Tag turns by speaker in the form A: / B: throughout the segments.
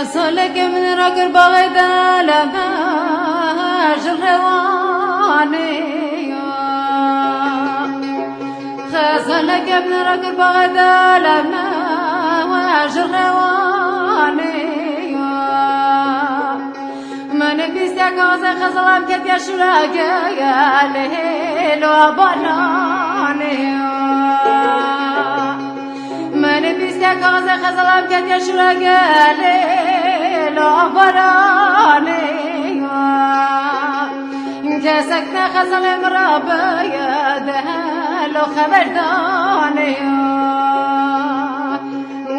A: خسالك من ركر بغدا لما جرواني خسالك من ركر بغدا لما جرواني من بيستك غزة خسلام كت يشرق ليل وبناني من بيستك غزة خسلام كت يشرق ليل وبناني كسكنا خسل مراب يده لو خبرداني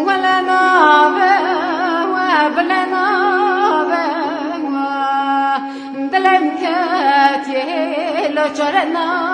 A: ولا نابه وبلا نابه دلم كاتي لو شرنا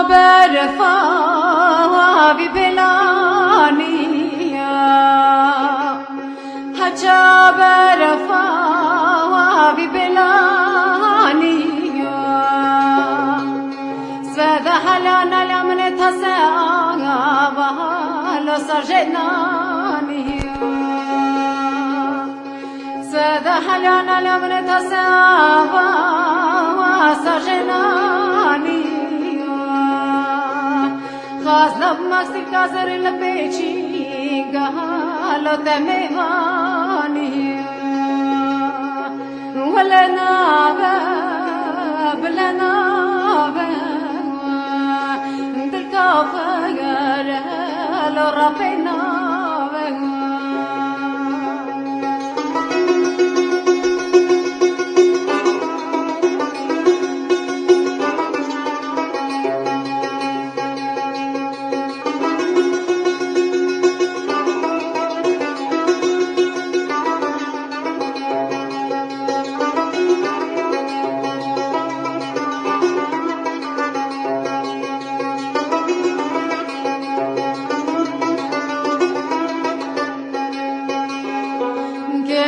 A: برفا ببلانيا هجا برفا ببلانيا سودا هلانا لمن تساغا وهالو سرجنانيا سودا هلانا لمن تساغا وسرجنانيا خازلب ماسك كازر لبيچي غالو تميواني ولا نابا بلا نابا دل كافر لو رافينا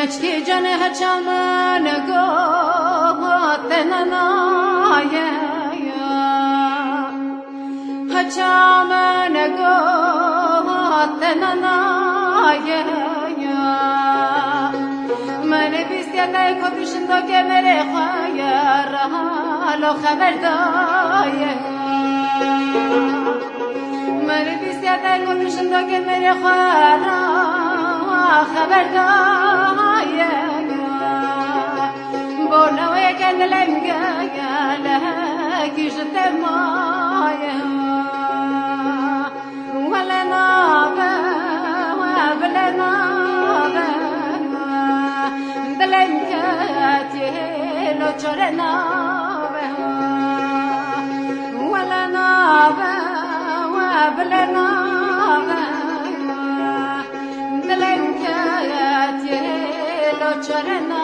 A: Geçki canı haçamına gotenana ya haçamına gotenana ya mane bistiyana koduşunda gemere khayar halo haberdaya mane bistiyana koduşunda gemere khayar خبردايا بونوي كان لنقا لك جتمايا ولا نابا وبلا نابا دلنكاتي لو تشرنا ولا نابا وبلا نابا دلنكاتي لو تشرنا